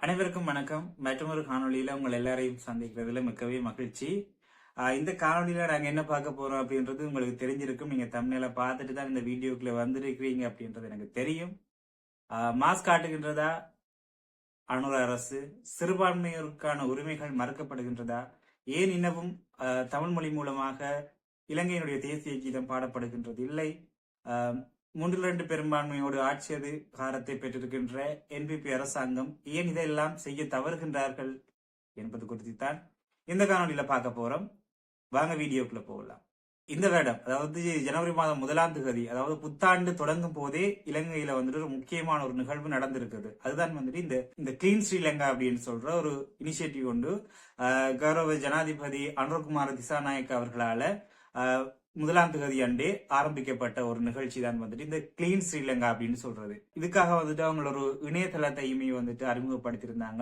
அனைவருக்கும் வணக்கம். மற்றொரு காணொலியில உங்கள் எல்லாரையும் சந்திக்கிறதுல மிக்கவே மகிழ்ச்சி. இந்த காணொலியில நாங்க என்ன பார்க்க போறோம் அப்படின்றது உங்களுக்கு தெரிஞ்சிருக்கும். நீங்க தம்ப்நெயில பார்த்துட்டு தான் இந்த வீடியோக்குள்ள வந்திருக்கிறீங்க அப்படின்றது எனக்கு தெரியும். மாஸ் காட்டுகின்றதா அனுர அரசு? சிறுபான்மையோருக்கான உரிமைகள் மறுக்கப்படுகின்றதா? ஏன் இன்னமும் தமிழ் மொழி மூலமாக இலங்கையினுடைய தேசிய கீதம் பாடப்படுகின்றது இல்லை? 3/2 பெரும்பான்மையோடு ஆட்சி அதிகாரத்தை பெற்றிருக்கின்ற என்பிபி அரசாங்கம் ஏன் இதெல்லாம் செய்ய தவறுகின்றார்கள் என்பது குறித்து தான் இந்த காணொலியில பார்க்க போறோம். வாங்க வீடியோக்குள்ள போகலாம். இந்த வருடம், அதாவது ஜனவரி மாதம் 1ஆம் தேதி, அதாவது புத்தாண்டு தொடங்கும் போதே இலங்கையில வந்துட்டு ஒரு முக்கியமான ஒரு நிகழ்வு நடந்திருக்குது. அதுதான் வந்துட்டு இந்த கிளீன் ஸ்ரீலங்கா அப்படின்னு சொல்ற ஒரு இனிஷியேட்டிவ் கொண்டு கௌரவ ஜனாதிபதி அனுரகுமார திசாநாயக்க அவர்களால 1ஆம் தேதி அன்றே ஆரம்பிக்கப்பட்ட ஒரு நிகழ்ச்சி தான் வந்துட்டு இந்த கிளீன் ஸ்ரீலங்கா அப்படின்னு சொல்றது. இதுக்காக வந்துட்டு அவங்க ஒரு இணையதளத்தையுமே வந்துட்டு அறிமுகப்படுத்தியிருந்தாங்க.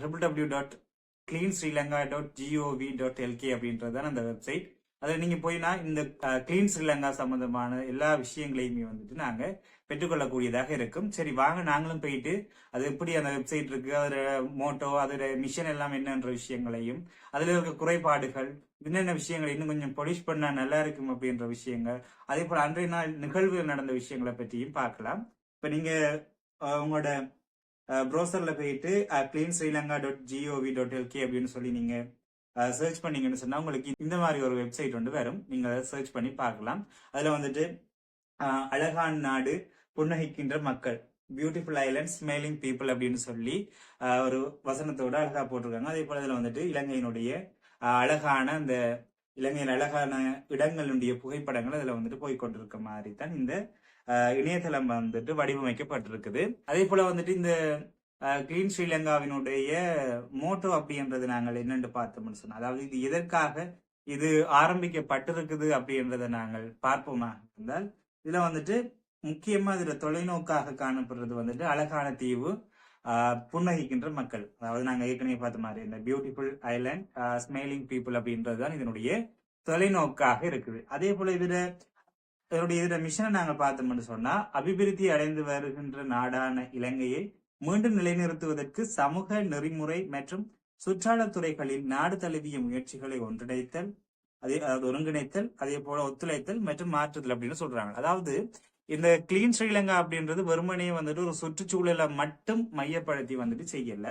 www.cleansrilanka.gov.lk அப்படின்றதான் அந்த வெப்சைட். அதில் நீங்க போயினா இந்த கிளீன் ஸ்ரீலங்கா சம்பந்தமான எல்லா விஷயங்களையுமே வந்துட்டு நாங்க பெற்றுக்கொள்ளக்கூடியதாக இருக்கும். சரி, வாங்க நாங்களும் போயிட்டு அது எப்படி அந்த வெப்சைட் இருக்கு, அதோட மோட்டோ, அதோட மிஷன் எல்லாம் என்னன்ற விஷயங்களையும், அதுல இருக்க குறைபாடுகள், என்னென்ன விஷயங்கள் இன்னும் கொஞ்சம் பொலிஷ் பண்ணா நல்லா இருக்கும் அப்படின்ற விஷயங்கள், அதே போல அன்றைய நாள் நிகழ்வுகள் நடந்த விஷயங்களை பற்றியும் பார்க்கலாம். இப்ப நீங்க உங்களோட ப்ரௌசர்ல போயிட்டு cleansrilanka.gov.lk அப்படின்னு சொல்லி நீங்க சர்ச் பண்ணீங்கன்னு சொன்னா உங்களுக்கு இந்த மாதிரி ஒரு வெப்சைட் வந்து வரும். நீங்க அதை சர்ச் பண்ணி பார்க்கலாம். அதுல வந்துட்டு அழகான நாடு, புன்னகைக்கின்ற மக்கள், பியூட்டிஃபுல் ஐலண்ட், ஸ்மைலிங் பீப்புள் அப்படின்னு சொல்லி ஒரு வசனத்தோட அழகா போட்டிருக்காங்க. அதே போல இதுல வந்துட்டு இலங்கையினுடைய அழகான அந்த இலங்கையின் அழகான இடங்களுடைய புகைப்படங்கள் அதுல வந்துட்டு போய்கொண்டிருக்க மாதிரி தான் இந்த இணையதளம் வந்துட்டு வடிவமைக்கப்பட்டிருக்குது. அதே போல வந்துட்டு இந்த கிளீன் ஸ்ரீலங்காவினுடைய மோட்டோ அப்படின்றது நாங்கள் என்னென்று பார்த்தோம்னு சொன்னோம். அதாவது இது எதற்காக இது ஆரம்பிக்கப்பட்டிருக்குது அப்படின்றத நாங்கள் பார்ப்போமா இருந்தால், இதுல வந்துட்டு முக்கியமா இதுல தொலைநோக்காக காணப்படுறது வந்துட்டு அழகான தீவு, புன்னகிக்கின்ற மக்கள். அதாவது நாங்க ஏற்கனவே பார்த்த மாதிரி இந்த பியூட்டிஃபுல் ஐலண்ட், ஸ்மைலிங் பீப்புள் அப்படின்றதுதான் இதனுடைய தொலைநோக்காக இருக்குது. அதே போல இதனுடைய மிஷனை நாங்க பார்த்தோம்னு சொன்னா, அபிவிருத்தி அடைந்து வருகின்ற நாடான இலங்கையை மீண்டும் நிலைநிறுத்துவதற்கு சமூக நெறிமுறை மற்றும் சுற்றாடத்துறைகளில் நாடு தழுவிய முயற்சிகளை ஒருங்கிணைத்தல், அதே போல ஒத்துழைத்தல் மற்றும் மாற்றுதல் அப்படின்னு சொல்றாங்க. அதாவது இந்த கிளீன் ஸ்ரீலங்கா அப்படின்றது வெறுமனே வந்துட்டு ஒரு சுற்றுச்சூழலை மட்டும் மையப்படுத்தி வந்துட்டு செய்யல.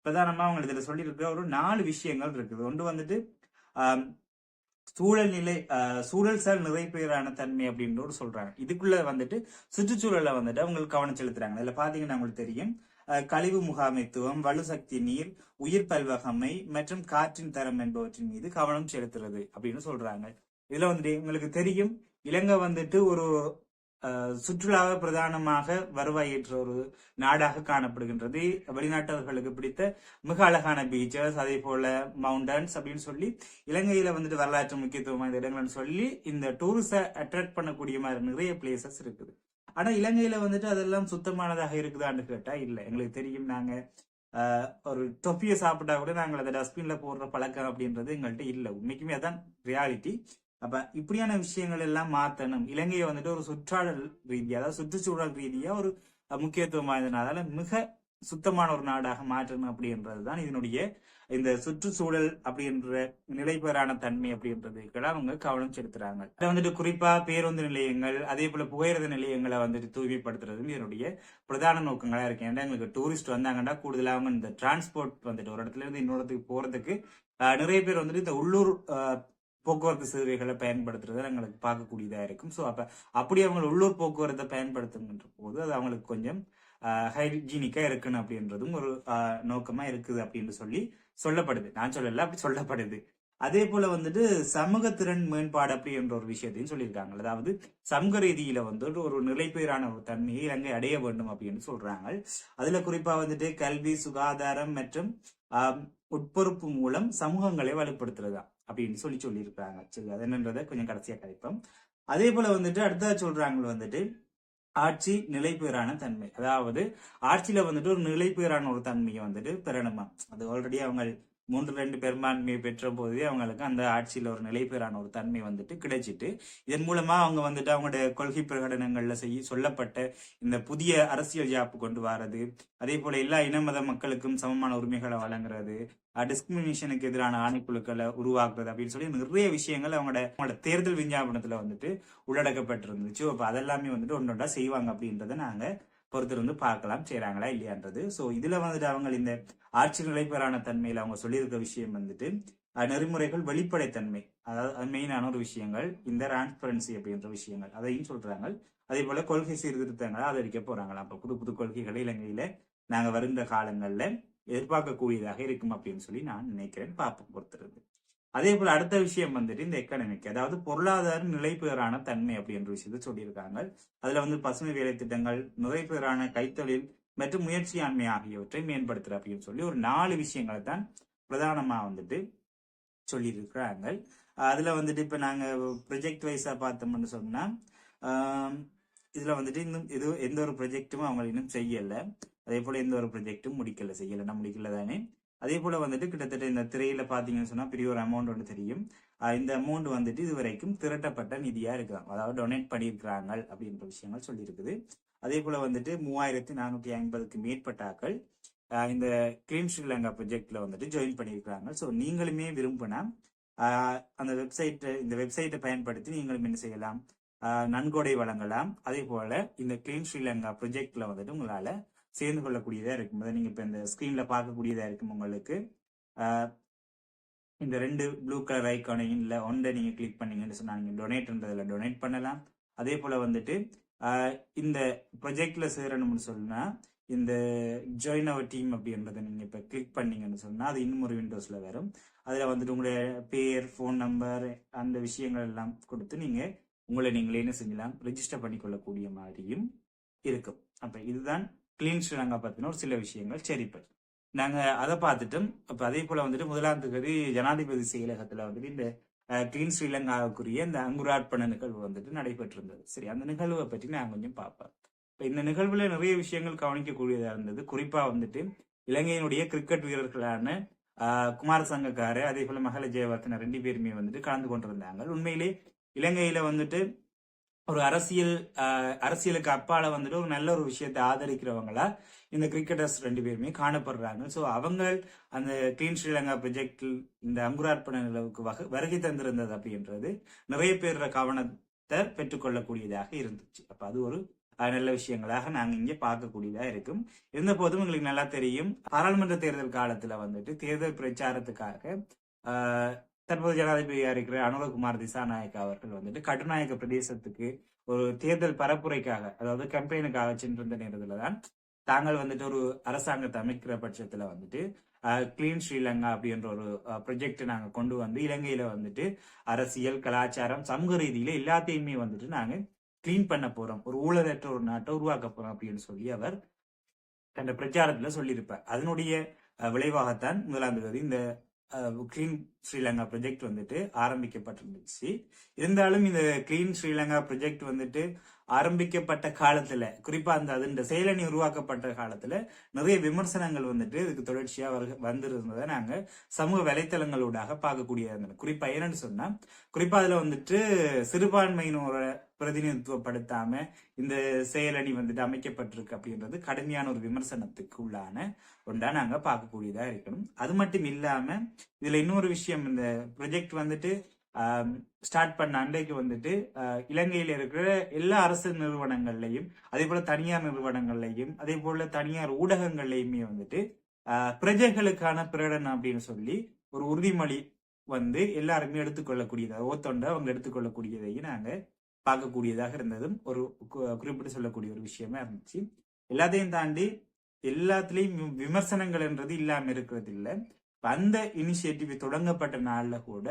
பிரதானமா அவங்க இதுல சொல்லியிருக்கிற ஒரு 4 விஷயங்கள் இருக்குது. ஒன்று வந்துட்டு சூழல் சார் நிறைப்பேறான தன்மை அப்படின்னு சொல்றாங்க. இதுக்குள்ள வந்துட்டு சுற்றுச்சூழலை வந்துட்டு அவங்களுக்கு கவனம் செலுத்துறாங்க. இதுல பாத்தீங்கன்னா உங்களுக்கு தெரியும், கழிவு முகாமைத்துவம், வலுசக்தி நீர், உயிர் பல்வகமை மற்றும் காற்றின் தரம் என்பவற்றின் மீது கவனம் செலுத்துறது அப்படின்னு சொல்றாங்க. இதுல வந்துட்டு உங்களுக்கு தெரியும், இலங்கை வந்துட்டு ஒரு சுற்றுலாவை பிரதானமாக வருவாய் ஏற்ற ஒரு நாடாக காணப்படுகின்றது. வெளிநாட்டவர்களுக்கு பிடித்த மிக அழகான பீச்சஸ், அதே போல மவுண்டன்ஸ் அப்படின்னு சொல்லி இலங்கையில வந்துட்டு வரலாற்று முக்கியத்துவம் வாய்ந்த இடங்கள்னு சொல்லி இந்த டூரிஸ்ட அட்ராக்ட் பண்ணக்கூடிய மாதிரி நிறைய பிளேசஸ் இருக்குது. ஆனா இலங்கையில வந்துட்டு அதெல்லாம் சுத்தமானதாக இருக்குதான்னு கேட்டா இல்லை. எங்களுக்கு தெரியும், நாங்க ஒரு தொப்பியை சாப்பிட்டா கூட நாங்கள் அதை டஸ்ட்பின்ல போடுற பழக்கம் அப்படின்றது எங்கள்கிட்ட இல்லை. உண்மைக்குமே அதான் ரியாலிட்டி. அப்ப இப்படியான விஷயங்கள் எல்லாம் மாத்தணும். இலங்கையை வந்துட்டு ஒரு சுற்றாடல் ரீதியா, அதாவது சுற்றுச்சூழல் ரீதியா ஒரு முக்கியத்துவம் வாய்ந்தனால மிக சுத்தமான ஒரு நாடாக மாற்றணும் அப்படின்றதுதான் இதனுடைய இந்த சுற்றுச்சூழல் அப்படின்ற நிலைபெறான தன்மை அப்படின்றதுக்கெல்லாம் அவங்க கவனம் செலுத்துறாங்க. அதை வந்துட்டு குறிப்பா பேருந்து நிலையங்கள், அதே போல புகையிரத நிலையங்களை வந்துட்டு தூய்மைப்படுத்துறது இதனுடைய பிரதான நோக்கங்களா இருக்கு. ஏன்னா எங்களுக்கு டூரிஸ்ட் வந்தாங்கன்னா கூடுதலாக இந்த டிரான்ஸ்போர்ட் வந்துட்டு ஒரு இடத்துல இருந்து இன்னொரு இடத்துக்கு போறதுக்கு நிறைய பேர் வந்துட்டு இந்த உள்ளூர் போக்குவரத்து சேவைகளை பயன்படுத்துறதை எங்களுக்கு பார்க்கக்கூடியதா இருக்கும். ஸோ அப்படி அவங்க உள்ளூர் போக்குவரத்தை பயன்படுத்துகின்ற போது அது அவங்களுக்கு கொஞ்சம் ஹைஜீனிக்கா இருக்கணும் அப்படின்றதும் ஒரு நோக்கமா இருக்குது அப்படின்னு சொல்லப்படுது. நான் சொல்லல, அப்படி சொல்லப்படுது. அதே போல வந்துட்டு சமூக திறன் மேம்பாடு அப்படின்ற ஒரு விஷயத்தையும் சொல்லியிருக்காங்க. அதாவது சமூக ரீதியில வந்துட்டு ஒரு நிலைப்பேறான ஒரு தன்மையை இலங்கை அடைய வேண்டும் அப்படின்னு சொல்றாங்க. அதுல குறிப்பா வந்துட்டு கல்வி, சுகாதாரம் மற்றும் உட்பொறுப்பு மூலம் சமூகங்களை வலுப்படுத்துறதா அப்படின்னு சொல்லியிருக்காங்க. சரி, அது என்னன்றதை கொஞ்சம் கடைசியா கழிப்போம். அதே போல வந்துட்டு அடுத்த சொல்றாங்க வந்துட்டு ஆட்சி நிலைப்பேறான தன்மை. அதாவது ஆட்சியில வந்துட்டு ஒரு நிலைப்பேறான ஒரு தன்மையை வந்துட்டு பெறணுமா. அது ஆல்ரெடி அவங்க 3/2 பெரும்பான்மையை பெற்ற போதே அவங்களுக்கு அந்த ஆட்சியில் ஒரு நிலைபெறான ஒரு தன்மை வந்துட்டு கிடைச்சிட்டு இதன் மூலமா அவங்க வந்துட்டு அவங்களுடைய கொள்கை பிரகடனங்கள்ல சொல்லப்பட்ட இந்த புதிய அரசியல் யாப்பு கொண்டு வர்றது, அதே போல எல்லா இன மத மக்களுக்கும் சமமான உரிமைகளை வழங்குறது, டிஸ்கிரிமினேஷனுக்கு எதிரான ஆணைக்குழுக்களை உருவாக்குறது அப்படின்னு சொல்லி நிறைய விஷயங்கள் அவங்களோட தேர்தல் விஞ்ஞாபனத்துல வந்துட்டு உள்ளடக்கப்பட்டிருந்துச்சு. அப்ப அதெல்லாமே வந்துட்டு ஒன்றொன்றா செய்வாங்க அப்படின்றத நாங்க பொறுத்திருந்து பார்க்கலாம் செய்யறாங்களா இல்லையான்றது. சோ இதுல வந்துட்டு அவங்க இந்த ஆட்சி நிலைப்பெறான தன்மையில அவங்க சொல்லியிருக்க விஷயம் வந்துட்டு நெறிமுறைகள் வெளிப்படைத்தன்மை, அதாவது மெயினான ஒரு விஷயங்கள், இந்த டிரான்ஸ்பரன்சி அப்படின்ற விஷயங்கள் அதையும் சொல்றாங்க. அதே போல கொள்கை சீர்திருத்தங்களை ஆதரிக்க போறாங்களாம். அப்ப புது புது கொள்கைகளை இலங்கையில நாங்க வருகின்ற காலங்கள்ல எதிர்பார்க்கக்கூடியதாக இருக்கும் அப்படின்னு சொல்லி நான் நினைக்கிறேன். பார்ப்போம் பொறுத்திருந்து. அதே போல அடுத்த விஷயம் வந்துட்டு இந்த எக்கனாமிக், அதாவது பொருளாதார நிலைபெறான தன்மை அப்படின்ற விஷயத்த சொல்லியிருக்காங்க. அதுல வந்து பசுமை வேலை திட்டங்கள், நிறைபெறான கைத்தொழில் மற்றும் முயற்சியாண்மை ஆகியவற்றை மேம்படுத்துற அப்படின்னு சொல்லி ஒரு 4 விஷயங்களை தான் பிரதானமா வந்துட்டு சொல்லியிருக்கிறாங்க. அதுல வந்துட்டு இப்ப நாங்க ப்ரொஜெக்ட் வைஸா பார்த்தோம்னு சொன்னா இதுல வந்துட்டு இன்னும் எந்த ஒரு ப்ரொஜெக்டும் அவங்க இன்னும் செய்யல. அதே போல எந்த ஒரு ப்ரொஜெக்டும் முடிக்கல முடிக்கல தானே. அதே போல வந்துட்டு கிட்டத்தட்ட இந்த திரையில பாத்தீங்கன்னு சொன்னா பெரிய ஒரு அமௌண்ட் ஒன்று தெரியும். இந்த அமௌண்ட் வந்துட்டு இதுவரைக்கும் திரட்டப்பட்ட நிதியா இருக்கலாம், அதாவது டொனேட் பண்ணியிருக்கிறாங்க அப்படின்ற விஷயங்கள் சொல்லியிருக்குது. அதே போல வந்துட்டு 3450க்கு மேற்பட்டாக்கள் இந்த கிளீன் ஸ்ரீலங்கா ப்ரொஜெக்ட்ல வந்துட்டு ஜாயின் பண்ணியிருக்கிறாங்க. ஸோ நீங்களுமே விரும்பினா அந்த இந்த வெப்சைட்டை பயன்படுத்தி நீங்களும் என்ன செய்யலாம், நன்கொடை வழங்கலாம். அதே போல இந்த கிளீன் ஸ்ரீலங்கா ப்ரொஜெக்ட்ல வந்துட்டு உங்களால சேர்ந்து கொள்ளக்கூடியதா இருக்கும். நீங்க இப்ப இந்த ஸ்கிரீன்ல பார்க்கக்கூடியதா இருக்கும். உங்களுக்கு இந்த 2 ப்ளூ கலர் ஐக்கானையும் இல்ல ஒன்றை நீங்க கிளிக் பண்ணீங்கன்னு சொன்னா நீங்க டொனேட்ன்றதுல டொனேட் பண்ணலாம். அதே போல வந்துட்டு இந்த ப்ரொஜெக்ட்ல சேரணும்னு சொன்னா இந்த ஜாயின் அவர் டீம் அப்படின்றத நீங்க இப்ப கிளிக் பண்ணீங்கன்னு சொன்னா அது இன்னும் ஒரு விண்டோஸ்ல வரும். அதுல வந்துட்டு உங்களுடைய பேர், போன் நம்பர், அந்த விஷயங்கள் எல்லாம் கொடுத்து நீங்க உங்களை நீங்களே என்ன செஞ்சலாம், ரெஜிஸ்டர் பண்ணிக்கொள்ளக்கூடிய மாதிரியும் இருக்கும். அப்ப இதுதான் கிளீன் ஸ்ரீலங்கா பத்தின ஒரு சில விஷயங்கள். சரி, இப்ப நாங்க அதை பார்த்துட்டோம். இப்ப அதே போல வந்துட்டு 1ஆம் தேதி ஜனாதிபதி செயலகத்துல வந்துட்டு இந்த கிளீன் ஸ்ரீலங்காவுக்குரிய இந்த அங்குரார்ப்பண நிகழ்வு வந்துட்டு நடைபெற்றிருந்தது. சரி, அந்த நிகழ்வை பற்றி நான் கொஞ்சம் பார்ப்பேன். இப்ப இந்த நிகழ்வுல நிறைய விஷயங்கள் கவனிக்கக்கூடியதா இருந்தது. குறிப்பா வந்துட்டு இலங்கையினுடைய கிரிக்கெட் வீரர்களான குமார சங்கக்காரு, அதே போல மகள ஜெயவர்தன 2 பேருமே வந்துட்டு கலந்து கொண்டிருந்தாங்க. உண்மையிலே இலங்கையில வந்துட்டு ஒரு அரசியலுக்கு அப்பால வந்துட்டு ஒரு நல்ல ஒரு விஷயத்தை ஆதரிக்கிறவங்களா இந்த கிரிக்கெட்டர்ஸ் 2 பேருமே காணப்படுறாங்க. ஸோ அவங்க அந்த கிளீன் ஸ்ரீலங்கா ப்ரொஜெக்டில் இந்த அங்குரார்ப்பண நிலவுக்கு வருகை தந்திருந்தது அப்படின்றது நிறைய பேரோட கவனத்தை பெற்றுக்கொள்ளக்கூடியதாக இருந்துச்சு. அப்ப அது ஒரு நல்ல விஷயங்களாக நாங்க இங்கே பார்க்கக்கூடியதா இருக்கும். இருந்த போதும் எங்களுக்கு நல்லா தெரியும், பாராளுமன்ற தேர்தல் காலத்துல வந்துட்டு தேர்தல் பிரச்சாரத்துக்காக தற்போது ஜனாதிபதியா இருக்கிற அனுரகுமார் திசாநாயக்கா அவர்கள் வந்துட்டு கட்டுநாயக்க பிரதேசத்துக்கு ஒரு தேர்தல் பரப்புரைக்காக, அதாவது கம்பெயினுக்காக சென்றிருந்த நேரத்துல தான் தாங்கள் வந்துட்டு ஒரு அரசாங்கத்தை அமைக்கிற பட்சத்துல வந்துட்டு கிளீன் ஸ்ரீலங்கா அப்படின்ற ஒரு ப்ரொஜெக்ட் நாங்க கொண்டு வந்து இலங்கையில வந்துட்டு அரசியல், கலாச்சாரம், சமூக ரீதியில எல்லாத்தையுமே வந்துட்டு நாங்க கிளீன் பண்ண போறோம், ஒரு ஊழலற்ற ஒரு நாட்டை உருவாக்க போறோம் அப்படின்னு சொல்லி அவர் தன் பிரச்சாரத்துல சொல்லியிருப்பார். அதனுடைய விளைவாகத்தான் 1ஆம் தேதி இந்த கிளீன் ஸ்ரீலங்கா ப்ரொஜெக்ட் வந்துட்டு ஆரம்பிக்கப்பட்டிருந்துச்சு. இருந்தாலும் இந்த கிளீன் ஸ்ரீலங்கா ப்ரொஜெக்ட் வந்துட்டு ஆரம்பிக்கப்பட்ட காலத்துல, குறிப்பா அந்த செயலணி உருவாக்கப்பட்ட காலத்துல நிறைய விமர்சனங்கள் வந்துட்டு இதுக்கு தொடர்ச்சியா வந்திருந்ததை நாங்க சமூக வலைத்தளங்களூடாக பார்க்கக்கூடியதா இருந்தது. குறிப்பா என்னன்னு சொன்னா, குறிப்பா அதுல வந்துட்டு சிறுபான்மையினோட பிரதிநிதித்துவப்படுத்தாம இந்த செயலணி வந்துட்டு அமைக்கப்பட்டிருக்கு அப்படின்றது கடுமையான ஒரு விமர்சனத்துக்கு உள்ளான ஒன்றா நாங்க பார்க்கக்கூடியதா இருக்கணும். அது மட்டும் இல்லாம இதுல இன்னொரு விஷயம், இந்த ப்ரொஜெக்ட் வந்துட்டு ஸ்டார்ட் பண்ண அன்றைக்கு வந்துட்டு இலங்கையில இருக்கிற எல்லா அரசு நிறுவனங்கள்லையும், அதே போல தனியார் நிறுவனங்கள்லையும், அதே போல தனியார் ஊடகங்கள்லையுமே வந்துட்டு பிரஜைகளுக்கான பிரகடனம் அப்படின்னு சொல்லி ஒரு உறுதிமொழி வந்து எல்லாருமே எடுத்துக்கொள்ளக்கூடியதா, ஓத்தொண்ட அவங்க எடுத்துக்கொள்ளக்கூடியதையும் நாங்க பார்க்கக்கூடியதாக இருந்ததும் ஒரு குறிப்பிட்டு சொல்லக்கூடிய ஒரு விஷயமா இருந்துச்சு. எல்லாத்தையும் தாண்டி எல்லாத்துலயும் விமர்சனங்கள் என்றது இல்லாம இருக்கிறது இல்லை. அந்த இனிஷியேட்டிவ் தொடங்கப்பட்ட நாள்ல கூட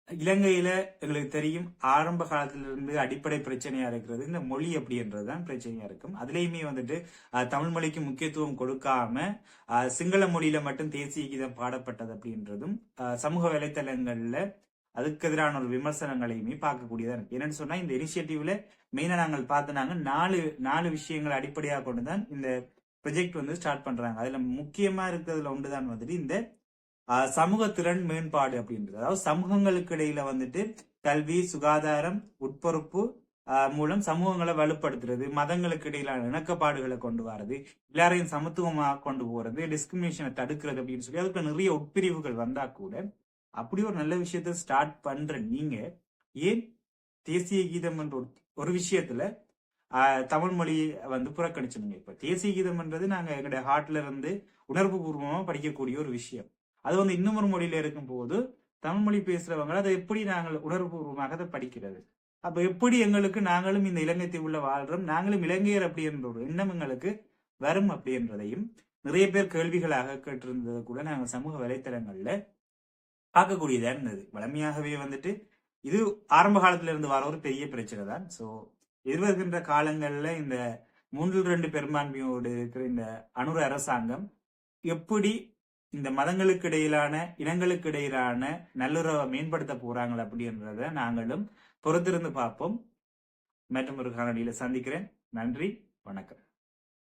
இலங்கையில எங்களுக்கு தெரியும், ஆரம்ப காலத்திலிருந்து அடிப்படை பிரச்சனையா இருக்கிறது இந்த மொழி அப்படின்றதுதான் பிரச்சனையா இருக்கும். அதுலயுமே வந்துட்டு தமிழ் மொழிக்கு முக்கியத்துவம் கொடுக்காம சிங்கள மொழியில மட்டும் தேசிய கீதம் பாடப்பட்டது அப்படின்றதும் சமூக வலைத்தளங்கள்ல அதுக்கு எதிரான ஒரு விமர்சனங்களையுமே பார்க்கக்கூடியதா இருக்கு. என்னன்னு சொன்னா, இந்த இனிஷியேட்டிவ்ல மெயினா நாங்கள் பார்த்தாங்க 4 விஷயங்களை அடிப்படையாக கொண்டுதான் இந்த ப்ரொஜெக்ட் வந்து ஸ்டார்ட் பண்றாங்க. அதுல முக்கியமா இருக்கிறதுல ஒன்றுதான் வந்துட்டு இந்த சமூக திறன் மேம்பாடு அப்படின்றது, அதாவது சமூகங்களுக்கு இடையில வந்துட்டு கல்வி, சுகாதாரம், உட்பொறுப்பு மூலம் சமூகங்களை வலுப்படுத்துறது, மதங்களுக்கு இடையிலான இணக்கப்பாடுகளை கொண்டு வர்றது, எல்லாரையும் சமத்துவமா கொண்டு போறது, டிஸ்கிரிமினேஷனை தடுக்கிறது அப்படின்னு சொல்லி அதுக்கு நிறைய உட்பிரிவுகள் வந்தா கூட அப்படி ஒரு நல்ல விஷயத்த ஸ்டார்ட் பண்ற நீங்க ஏன் தேசிய கீதம் என்ற ஒரு விஷயத்துல தமிழ் மொழியை புறக்கணிச்சுங்க? இப்ப தேசிய கீதம்ன்றது நாங்க எங்களுடைய ஹார்ட்ல இருந்து உணர்வு பூர்வமா படிக்கக்கூடிய ஒரு விஷயம். அது இன்னொரு மொழியில இருக்கும் போது தமிழ் மொழி பேசுறவங்க அதை எப்படி நாங்கள் உணர்வுபூர்வமாக அதை படிக்கிறது? அப்ப எப்படி எங்களுக்கு நாங்களும் இந்த இலங்கை தீவுல வாழ்றோம், நாங்களும் இலங்கையர் அப்படின்ற ஒரு எண்ணம் எங்களுக்கு வரும் அப்படின்றதையும் நிறைய பேர் கேள்விகளாக கேட்டிருந்ததை கூட நாங்கள் சமூக வலைத்தளங்கள்ல பார்க்கக்கூடியதா இருந்தது. வளமையாகவே இது ஆரம்ப காலத்துல இருந்து வர ஒரு பெரிய பிரச்சனை தான். சோ எதிர்வருகின்ற காலங்கள்ல இந்த 3/2 பெரும்பான்மையோடு இருக்கிற இந்த அனுர அரசாங்கம் எப்படி இந்த மதங்களுக்கு இடையிலான, இனங்களுக்கு இடையிலான நல்லுறவை மேம்படுத்த போறாங்க அப்படின்றத நாங்களும் பொறுத்திருந்து பார்ப்போம். மற்றும் ஒரு காணொலியில சந்திக்கிறேன். நன்றி, வணக்கம்.